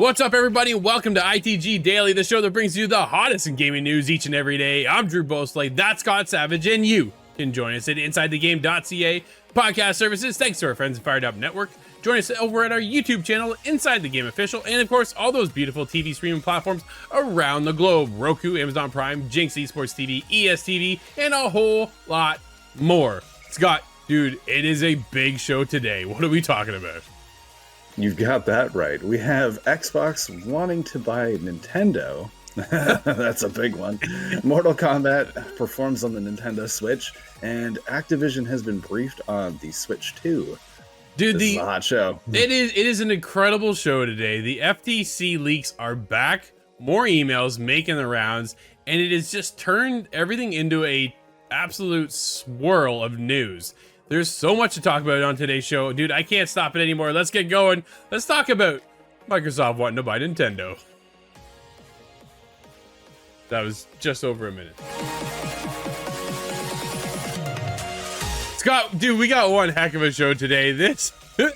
What's up, everybody? Welcome to ITG Daily, the show that brings you the hottest in gaming news each and every day. I'm Drew Bosley, that's Scott Savage, and you can join us at InsideTheGame.ca podcast services. Thanks to our friends at Fired Up Network. Join us over at our YouTube channel, Inside the Game Official, and of course, all those beautiful TV streaming platforms around the globe: Roku, Amazon Prime, Jinx Esports TV, ESTV, and a whole lot more. Scott, dude, it is a big show today. What are we talking about? You've got that right. We have Xbox wanting to buy Nintendo. That's a big one. Mortal Kombat performs on the Nintendo Switch, and Activision has been briefed on the Switch 2. Dude, this is a hot show. It is an incredible show today. The FTC leaks are back, more emails making the rounds, and it has just turned everything into a absolute swirl of news. There's so much to talk about on today's show. Dude, I can't stop it anymore. Let's get going. Let's talk about Microsoft wanting to buy Nintendo. That was just over a minute. Scott, dude, we got one heck of a show today.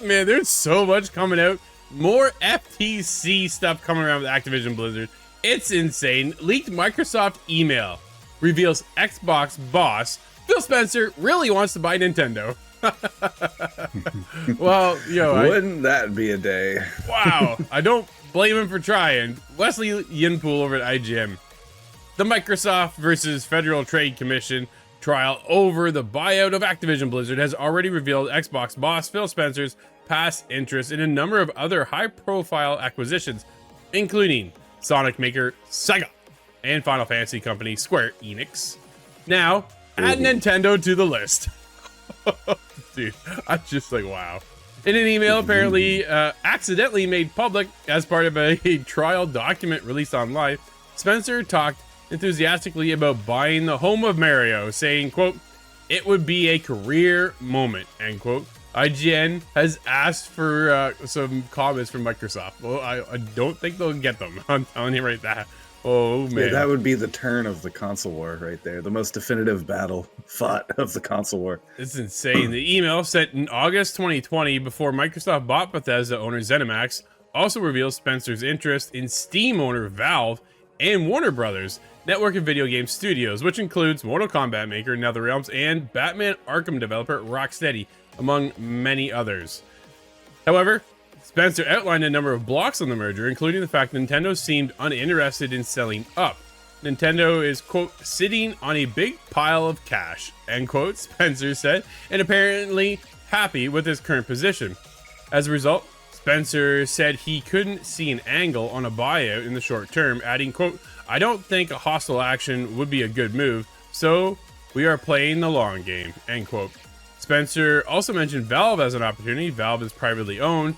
Man, there's so much coming out. More FTC stuff coming around with Activision Blizzard. It's insane. Leaked Microsoft email reveals Xbox boss Phil Spencer really wants to buy Nintendo. Well, wouldn't that be a day? Wow, I don't blame him for trying. Wesley Yinpool over at IGN. The Microsoft versus Federal Trade Commission trial over the buyout of Activision Blizzard has already revealed Xbox boss Phil Spencer's past interest in a number of other high-profile acquisitions, including Sonic maker Sega and Final Fantasy company Square Enix. Now, add Nintendo to the list. Dude, I'm just like, wow. In an email apparently accidentally made public as part of a trial document released online, Spencer talked enthusiastically about buying the home of Mario, saying, quote, "It would be a career moment," end quote. IGN has asked for some comments from Microsoft. Well, I don't think they'll get them. I'm telling you right now. Oh man, yeah, that would be the turn of the console war right there. The most definitive battle fought of the console war. It's insane. The email sent in August 2020 before Microsoft bought Bethesda owner ZeniMax also reveals Spencer's interest in Steam owner Valve and Warner Brothers network of video game studios, which includes Mortal Kombat maker NetherRealms and Batman Arkham developer Rocksteady, among many others. However, Spencer outlined a number of blocks on the merger, including the fact Nintendo seemed uninterested in selling up. Nintendo is, quote, "sitting on a big pile of cash," end quote, Spencer said, and apparently happy with his current position. As a result, Spencer said he couldn't see an angle on a buyout in the short term, adding, quote, "I don't think a hostile action would be a good move, so we are playing the long game," end quote. Spencer also mentioned Valve as an opportunity. Valve is privately owned,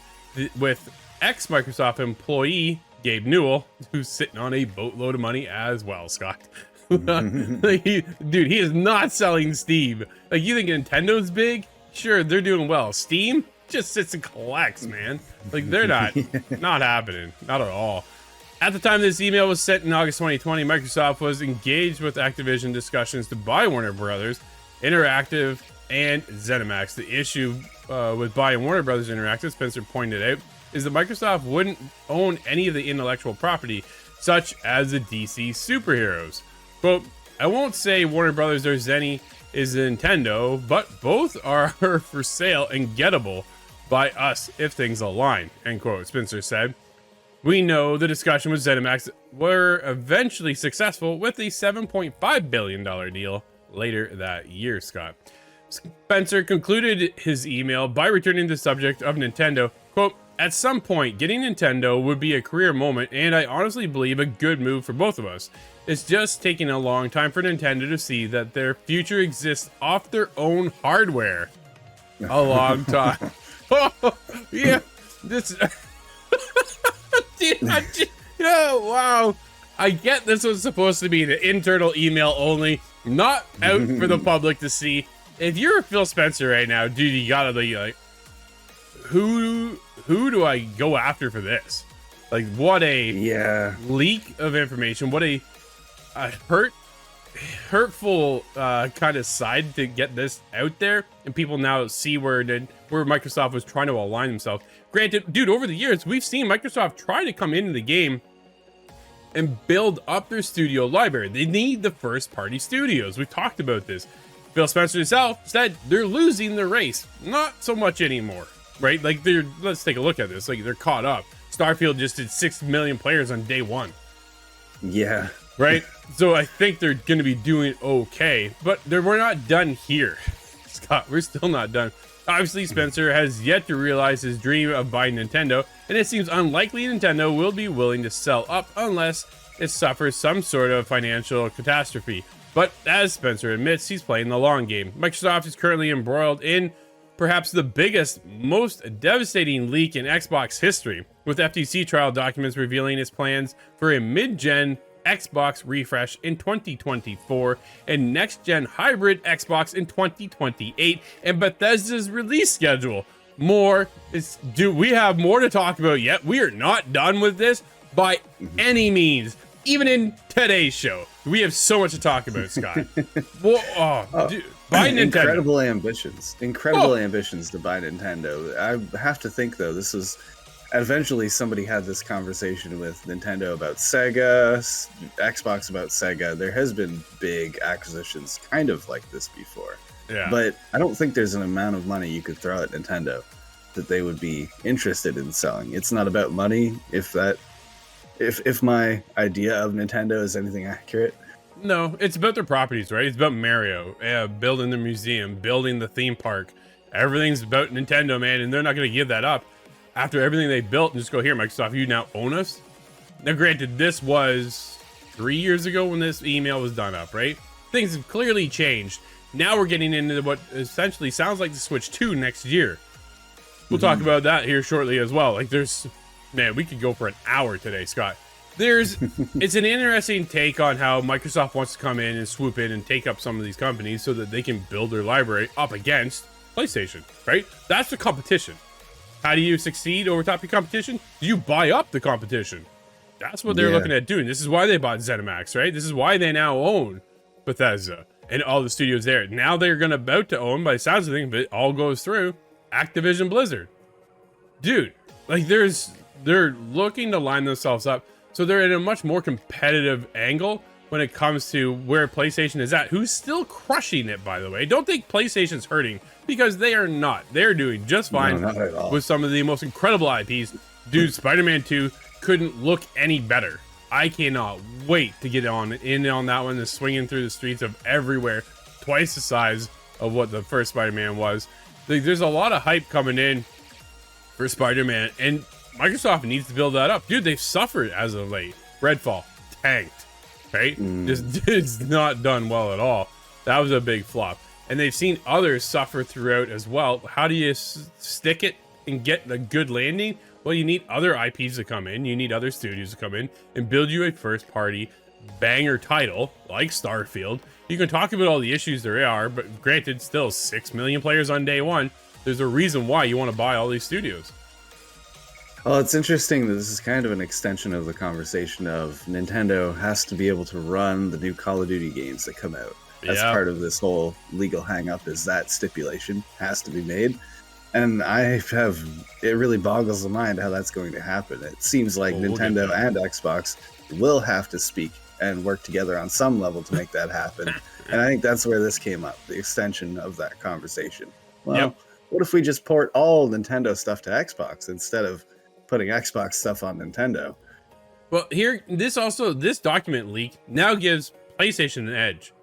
with ex-Microsoft employee Gabe Newell, who's sitting on a boatload of money as well, Scott. Dude, he is not selling Steam. Like, you think Nintendo's big? Sure, they're doing well. Steam just sits and collects, man. Like, they're not happening. Not at all. At the time this email was sent in August 2020, Microsoft was engaged with Activision discussions to buy Warner Brothers Interactive and ZeniMax. The issue with buying Warner Brothers Interactive, Spencer pointed out, is that Microsoft wouldn't own any of the intellectual property, such as the DC superheroes. Quote, "I won't say Warner Brothers or Zenny is Nintendo, but both are for sale and gettable by us if things align," end quote, Spencer said. "We know the discussion with ZeniMax were eventually successful with a $7.5 billion deal later that year," Scott. Spencer concluded his email by returning to the subject of Nintendo, quote, "At some point, getting Nintendo would be a career moment, and I honestly believe a good move for both of us. It's just taking a long time for Nintendo to see that their future exists off their own hardware." A long time. Oh, yeah, this... Dude, oh, wow. I get this was supposed to be an internal email only, not out for the public to see. If you're Phil Spencer right now, dude, you gotta be like, who do I go after for this? Like, what a leak of information. What a hurt hurtful kind of side to get this out there, and people now see where Microsoft was trying to align themselves. Granted, dude, over the years we've seen Microsoft try to come into the game and build up their studio library. They need the first party studios. We've talked about this. Phil Spencer himself said they're losing the race. Not so much anymore, right? Like, let's take a look at this. Like, they're caught up. Starfield just did 6 million players on day one. Yeah. Right? So I think they're going to be doing okay, but we're not done here. Scott, we're still not done. Obviously, Spencer has yet to realize his dream of buying Nintendo, and it seems unlikely Nintendo will be willing to sell up unless it suffers some sort of financial catastrophe. But as Spencer admits, he's playing the long game. Microsoft is currently embroiled in perhaps the biggest, most devastating leak in Xbox history, with FTC trial documents revealing its plans for a mid-gen Xbox refresh in 2024 and next-gen hybrid Xbox in 2028, and Bethesda's release schedule. We have more to talk about yet. We are not done with this by any means. Even in today's show, we have so much to talk about, Scott. Dude, buy Nintendo. Incredible ambitions to buy Nintendo. I have to think, though, this was eventually somebody had this conversation with Nintendo about Sega, Xbox about Sega. There has been big acquisitions kind of like this before. Yeah. But I don't think there's an amount of money you could throw at Nintendo that they would be interested in selling. It's not about money, if my idea of Nintendo is anything accurate. No, it's about their properties, right? It's about Mario, building the museum, building the theme park. Everything's about Nintendo, man, and they're not going to give that up. After everything they built, and just go, here, Microsoft, you now own us. Now, granted, this was 3 years ago when this email was done up, right? Things have clearly changed. Now we're getting into what essentially sounds like the Switch 2 next year. We'll talk about that here shortly as well. Like, man, we could go for an hour today, Scott. It's an interesting take on how Microsoft wants to come in and swoop in and take up some of these companies so that they can build their library up against PlayStation, right? That's the competition. How do you succeed over top your competition? Do you buy up the competition? That's what they're looking at doing. This is why they bought ZeniMax, right? This is why they now own Bethesda and all the studios there. Now they're about to own, by the sounds of things, if it all goes through, Activision Blizzard. Dude, like they're looking to line themselves up so they're in a much more competitive angle when it comes to where PlayStation is at, who's still crushing it, by the way. Don't think PlayStation's hurting, because they are not. They're doing just fine with some of the most incredible IPs. Dude, Spider-Man 2 couldn't look any better. I cannot wait to get on that one, and swinging through the streets of everywhere, twice the size of what the first Spider-Man was. There's a lot of hype coming in for Spider-Man, and Microsoft needs to build that up. Dude, they've suffered as of late. Redfall tanked, right? It's not done well at all. That was a big flop. And they've seen others suffer throughout as well. How do you stick it and get a good landing? Well, you need other IPs to come in. You need other studios to come in and build you a first-party banger title like Starfield. You can talk about all the issues there are, but granted, still 6 million players on day one. There's a reason why you want to buy all these studios. Well, it's interesting that this is kind of an extension of the conversation of Nintendo has to be able to run the new Call of Duty games that come out. That's part of this whole legal hang-up, is that stipulation has to be made. And it really boggles the mind how that's going to happen. It seems like Nintendo and Xbox will have to speak and work together on some level to make that happen. And I think that's where this came up, the extension of that conversation. Well, what if we just port all Nintendo stuff to Xbox instead of putting Xbox stuff on Nintendo? Well, this document leak now gives PlayStation an edge.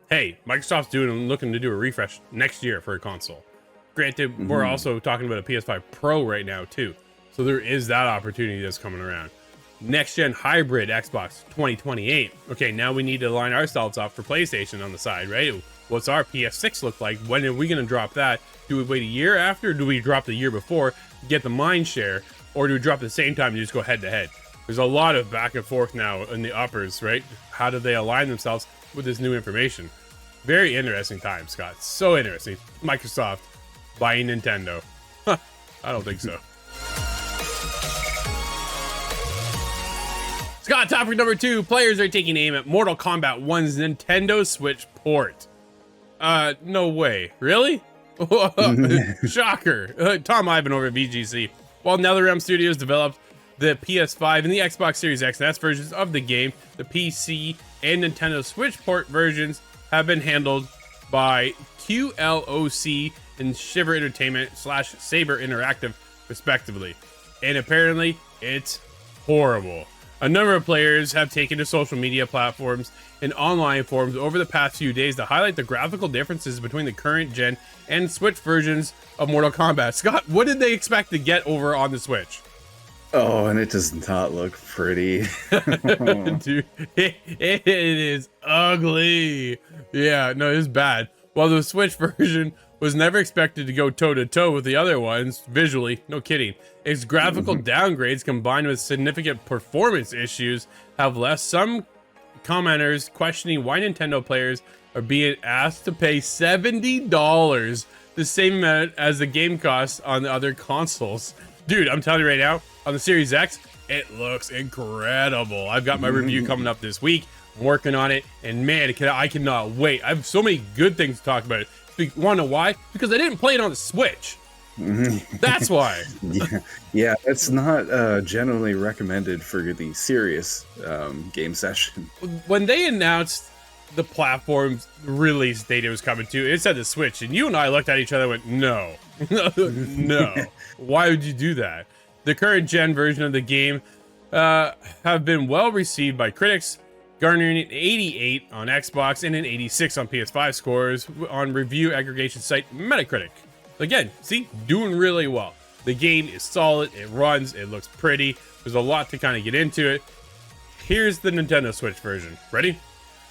Hey, Microsoft's looking to do a refresh next year for a console. Granted, we're also talking about a PS5 Pro right now too, so there is that opportunity that's coming around. Next gen hybrid Xbox 2028. Okay, now we need to line ourselves up for PlayStation on the side, right? What's our PS6 look like? When are we going to drop that? Do we wait a year after? Do we drop the year before, get the mind share, or do we drop at the same time and just go head to head? There's a lot of back and forth now in the uppers, right? How do they align themselves with this new information? Very interesting time, Scott. So interesting. Microsoft buying Nintendo. I don't think so. Scott, topic number 2. Players are taking aim at Mortal Kombat 1's Nintendo Switch port. No way. Really? Shocker. Tom Ivan over at VGC. While NetherRealm Studios developed the PS5 and the Xbox Series X and S versions of the game, the PC and Nintendo Switch port versions have been handled by QLOC and Shiver Entertainment / Saber Interactive, respectively. And apparently, it's horrible. A number of players have taken to social media platforms and online forums over the past few days to highlight the graphical differences between the current gen and Switch versions of Mortal Kombat. Scott, what did they expect to get over on the Switch? Oh, and it does not look pretty. Dude, it is ugly. Yeah, no, it's bad. While the Switch version was never expected to go toe-to-toe with the other ones, visually, no kidding. Its graphical downgrades combined with significant performance issues have left some commenters questioning why Nintendo players are being asked to pay $70, the same amount as the game costs on the other consoles. Dude, I'm telling you right now, on the Series X, it looks incredible. I've got my review coming up this week. I'm working on it, and man, I cannot wait. I have so many good things to talk about. You want to know why? Because I didn't play it on the Switch. That's why. Yeah, it's not generally recommended for the serious game session. When they announced the platform's release date it was coming to, it said the Switch, and you and I looked at each other and went, no. No. Why would you do that? The current gen version of the game have been well received by critics, garnering an 88 on Xbox and an 86 on PS5 scores on review aggregation site Metacritic. Again, see, doing really well. The game is solid, it runs, it looks pretty. There's a lot to kind of get into it. Here's the Nintendo Switch version. Ready?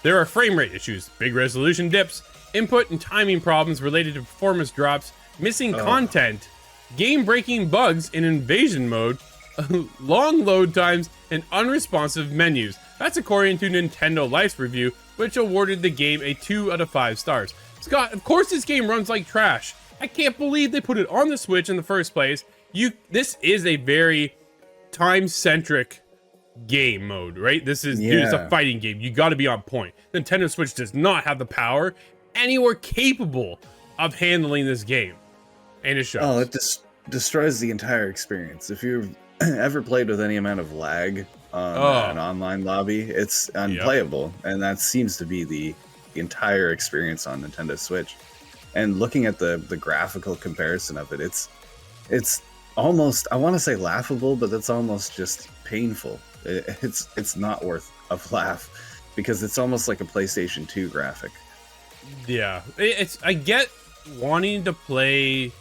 There are frame rate issues, big resolution dips, input and timing problems related to performance drops, missing content, game-breaking bugs in invasion mode, long load times, and unresponsive menus. That's according to Nintendo Life's review, which awarded the game a 2 out of 5 stars. Scott, of course this game runs like trash. I can't believe they put it on the Switch in the first place. This is a very time-centric game mode, right? This is, dude, it's a fighting game. You got to be on point. Nintendo Switch does not have the power anywhere capable of handling this game. And it shows. Oh, it destroys the entire experience. If you've ever played with any amount of lag on an online lobby, it's unplayable. And that seems to be the entire experience on Nintendo Switch. And looking at the graphical comparison of it, it's almost, I want to say laughable, but that's almost just painful. It's not worth a laugh because it's almost like a PlayStation 2 graphic. Yeah, I get wanting to play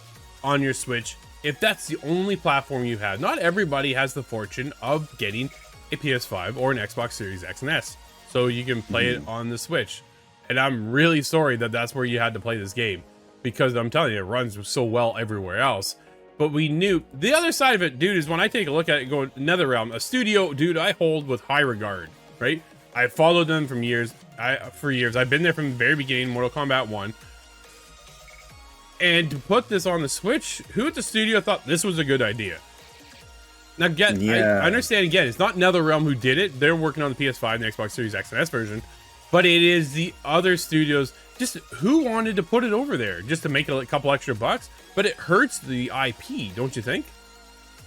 on your Switch if that's the only platform you have. Not everybody has the fortune of getting a PS5 or an Xbox Series X and S, so you can play it on the Switch. And I'm really sorry that that's where you had to play this game, because I'm telling you, it runs so well everywhere else. But we knew the other side of it, dude, is when I take a look at it going NetherRealm, a studio, dude, I hold with high regard, right? I followed them for years. I've been there from the very beginning, Mortal Kombat 1. And to put this on the Switch, who at the studio thought this was a good idea? Now, I understand, again, it's not NetherRealm who did it. They're working on the PS5 and the Xbox Series X and S version. But it is the other studios, just who wanted to put it over there just to make a couple extra bucks. But it hurts the IP, don't you think?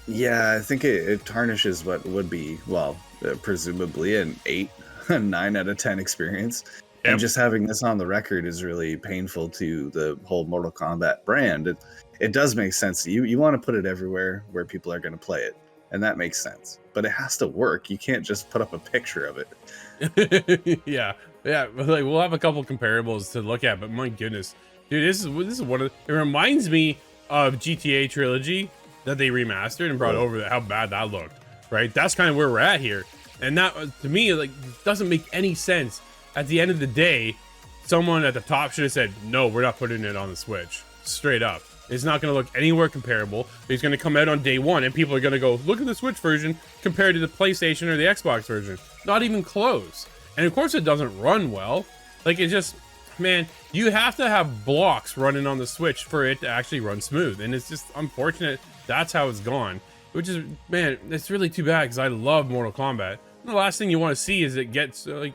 Yeah, I think it tarnishes what would be, well, presumably an 8, 9 out of 10 experience. Yep. And just having this on the record is really painful to the whole Mortal Kombat brand. It does make sense. You want to put it everywhere where people are going to play it. And that makes sense. But it has to work. You can't just put up a picture of it. Yeah. Like, we'll have a couple comparables to look at, but my goodness. Dude, this is one of it reminds me of GTA Trilogy that they remastered and brought over how bad that looked, right? That's kind of where we're at here. And that, to me, like, doesn't make any sense. At the end of the day, someone at the top should have said, no, we're not putting it on the Switch. Straight up. It's not going to look anywhere comparable. It's going to come out on day one, and people are going to go, look at the Switch version compared to the PlayStation or the Xbox version. Not even close. And of course it doesn't run well. Like, it just, man, you have to have blocks running on the Switch for it to actually run smooth. And it's just unfortunate that's how it's gone. Which is, man, it's really too bad because I love Mortal Kombat. the last thing you want to see is it gets like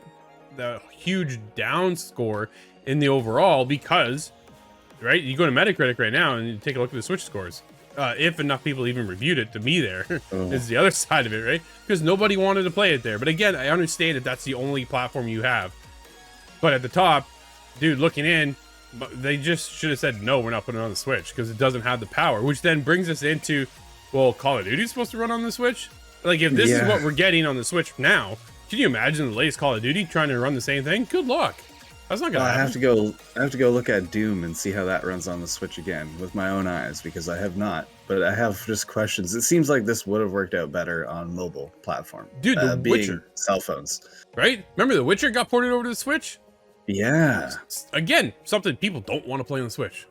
the huge down score in the overall, because right, you go to Metacritic right now and you take a look at the Switch scores. If enough people even reviewed it, to me there is the other side of it, right? Because nobody wanted to play it there. But again, I understand that that's the only platform you have. But at the top, dude, looking in, they just should have said, no, we're not putting it on the Switch because it doesn't have the power, which then brings us into, well, Call of Duty is supposed to run on the Switch? Like, if this is what we're getting on the Switch now, can you imagine the latest Call of Duty trying to run the same thing? Good luck. That's not gonna happen. I have to go look at Doom and see how that runs on the Switch again with my own eyes, because I have not. But I have just questions. It seems like this would have worked out better on mobile platform. Dude, The Witcher. Cell phones. Right? Remember The Witcher got ported over to the Switch? Yeah. Again, something people don't want to play on the Switch.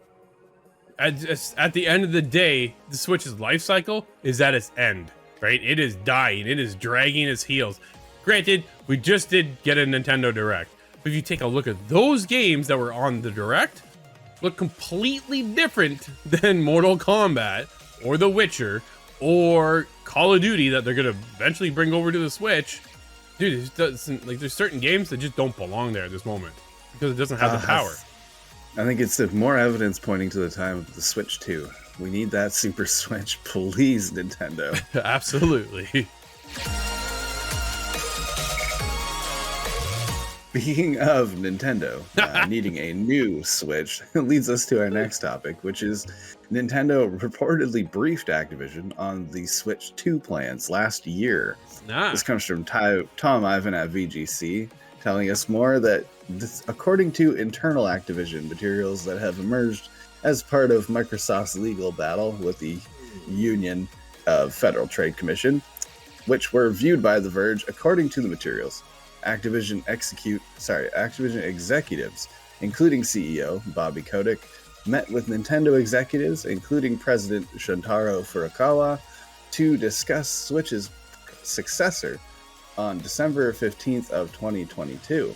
At the end of the day, the Switch's life cycle is at its end, right? It is dying. It is dragging its heels. Granted, we just did get a Nintendo Direct. But if you take a look at those games that were on the Direct, look completely different than Mortal Kombat or The Witcher or Call of Duty that they're going to eventually bring over to the Switch. Dude, like, there's certain games that just don't belong there at this moment because it doesn't have the power. I think it's more evidence pointing to the time of the Switch 2. We need that Super Switch, please, Nintendo. Absolutely. Speaking of Nintendo needing a new Switch, leads us to our next topic, which is Nintendo reportedly briefed Activision on the Switch 2 plans last year. This comes from Tom Ivan at VGC, telling us more that according to internal Activision materials that have emerged as part of Microsoft's legal battle with the Union Federal Trade Commission, which were viewed by The Verge, according to the materials, Activision executives, including CEO Bobby Kotick, met with Nintendo executives, including President Shuntaro Furukawa, to discuss Switch's successor on December 15th of 2022.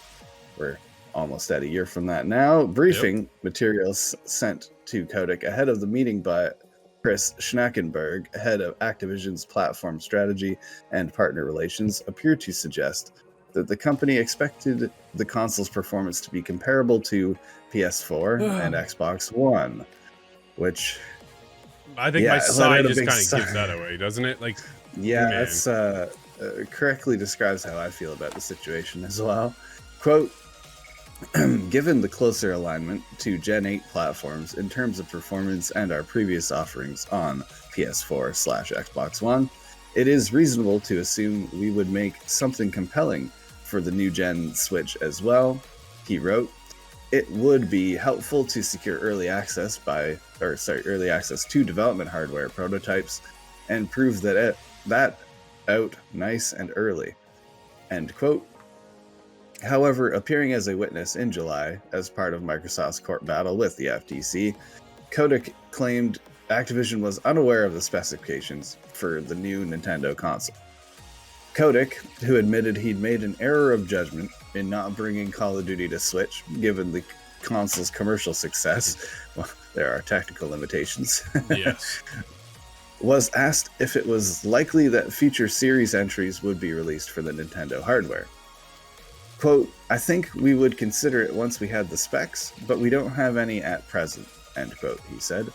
We're almost at a year from that now. Briefing materials sent to Kotick ahead of the meeting by Chris Schnackenberg, head of Activision's platform strategy and partner relations, appear to suggest that the company expected the console's performance to be comparable to PS4 and Xbox One, which I think my side just kind of gives that away, doesn't it? Like, that's correctly describes how I feel about the situation as well. Quote, given the closer alignment to Gen 8 platforms in terms of performance and our previous offerings on PS4/Xbox One, it is reasonable to assume we would make something compelling for the new gen Switch as well, he wrote. It would be helpful to secure early access to development hardware prototypes and prove that out nice and early. End quote. However, appearing as a witness in July as part of Microsoft's court battle with the FTC, Kotick claimed Activision was unaware of the specifications for the new Nintendo console. Kotick, who admitted he'd made an error of judgment in not bringing Call of Duty to Switch, given the console's commercial success, well, there are technical limitations, yes, was asked if it was likely that future series entries would be released for the Nintendo hardware. Quote, I think we would consider it once we had the specs, but we don't have any at present, end quote, he said.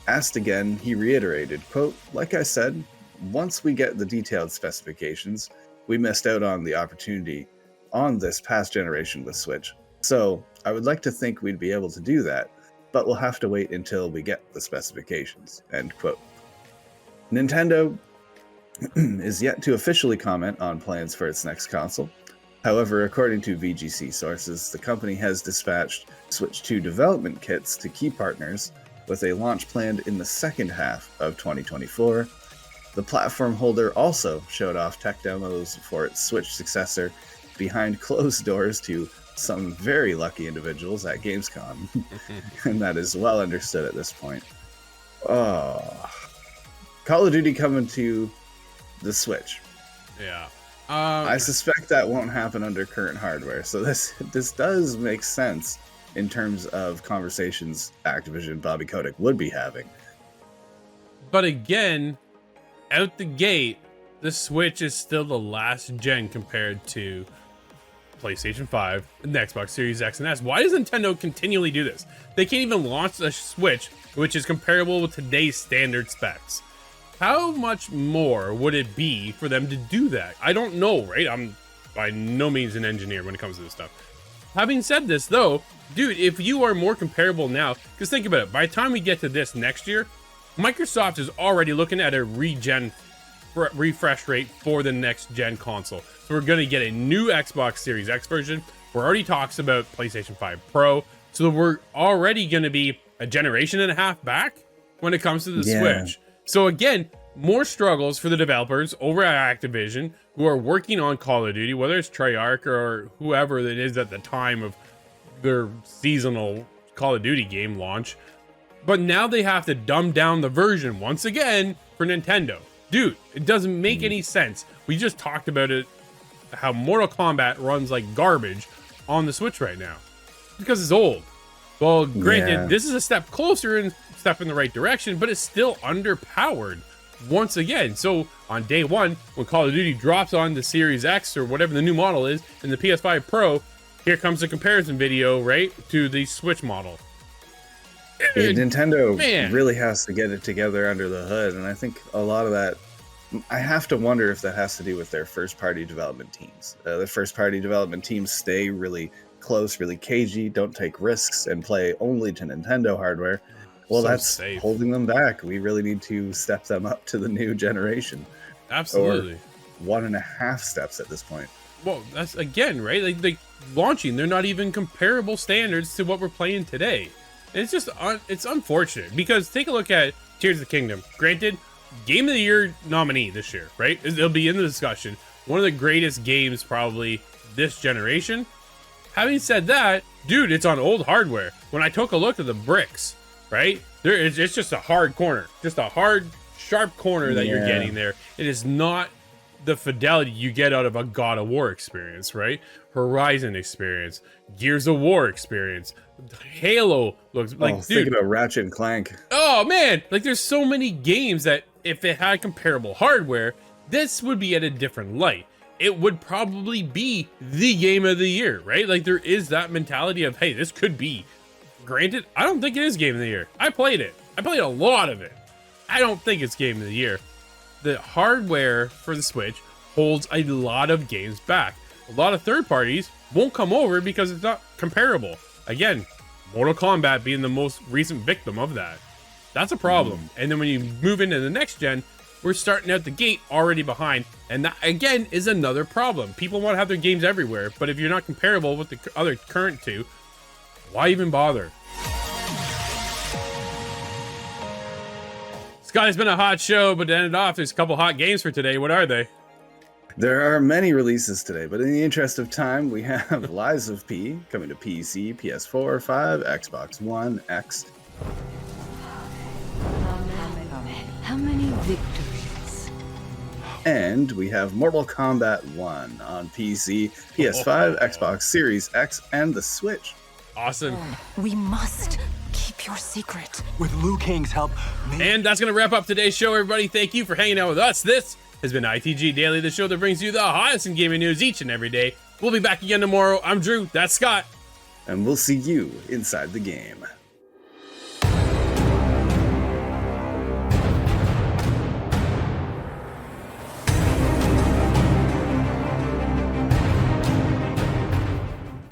Asked again, he reiterated, quote, like I said, once we get the detailed specifications, we missed out on the opportunity on this past generation with Switch. So I would like to think we'd be able to do that, but we'll have to wait until we get the specifications, end quote. Nintendo is yet to officially comment on plans for its next console. However, according to VGC sources, the company has dispatched Switch 2 development kits to key partners with a launch planned in the second half of 2024. The platform holder also showed off tech demos for its Switch successor behind closed doors to some very lucky individuals at Gamescom, and that is well understood at this point. Oh, Call of Duty coming to the Switch. Yeah. I suspect that won't happen under current hardware, so this does make sense in terms of conversations Activision Bobby Kotick would be having. But again, out the gate, the Switch is still the last gen compared to PlayStation 5 and the Xbox Series X and S. Why does Nintendo continually do this? They can't even launch a Switch which is comparable with today's standard specs. How much more would it be for them to do that? I don't know, right? I'm by no means an engineer when it comes to this stuff. Having said this though, dude, if you are more comparable now, because think about it, by the time we get to this next year, Microsoft is already looking at a refresh rate for the next gen console. So we're going to get a new Xbox Series X version. We're already talks about PlayStation 5 Pro. So we're already going to be a generation and a half back when it comes to the Switch. So again, more struggles for the developers over at Activision who are working on Call of Duty, whether it's Treyarch or whoever it is at the time of their seasonal Call of Duty game launch. But now they have to dumb down the version once again for Nintendo. Dude, it doesn't make any sense. We just talked about it, how Mortal Kombat runs like garbage on the Switch right now because it's old. Well, granted, this is a step closer and step in the right direction, but it's still underpowered once again. So on day one, when Call of Duty drops on the Series X or whatever the new model is and the PS5 Pro, here comes the comparison video, right, to the Switch model. Nintendo really has to get it together under the hood, and I think a lot of that, I have to wonder if that has to do with their first-party development teams. The first-party development teams stay really close, really cagey, don't take risks, and play only to Nintendo hardware. Well, so that's holding them back. We really need to step them up to the new generation. Absolutely. Or 1.5 steps at this point. Well, that's, again, right? Like launching, they're not even comparable standards to what we're playing today. And it's just, it's unfortunate because take a look at Tears of the Kingdom. Granted, Game of the Year nominee this year, right? It'll be in the discussion. One of the greatest games probably this generation. Having said that, dude, it's on old hardware. When I took a look at the bricks, right? It's just a hard corner. Just a hard, sharp corner that you're getting there. It is not the fidelity you get out of a God of War experience, right? Horizon experience, Gears of War experience, Halo looks like, dude. Thinking of Ratchet and Clank. Oh man, like there's so many games that if it had comparable hardware, this would be at a different light. It would probably be the game of the year, right? Like there is that mentality of, hey, this could be. Granted, I don't think it is game of the year. I played it. I played a lot of it. I don't think it's game of the year. The hardware for the Switch holds a lot of games back. A lot of third parties won't come over because it's not comparable. Again, Mortal Kombat being the most recent victim of that. That's a problem. And then when you move into the next gen, we're starting out the gate already behind. And that, again, is another problem. People want to have their games everywhere, but if you're not comparable with the other current two, why even bother? Scott, it's been a hot show, but to end it off, there's a couple hot games for today. What are they? There are many releases today, but in the interest of time, we have Lies of P coming to PC, PS4, 5, Xbox One, X. How many victories? And we have Mortal Kombat 1 on PC, PS5, Xbox Series X, and the Switch. Awesome. We must keep your secret. With Liu Kang's help. And that's going to wrap up today's show, everybody. Thank you for hanging out with us. This has been ITG Daily, the show that brings you the hottest in gaming news each and every day. We'll be back again tomorrow. I'm Drew. That's Scott. And we'll see you inside the game.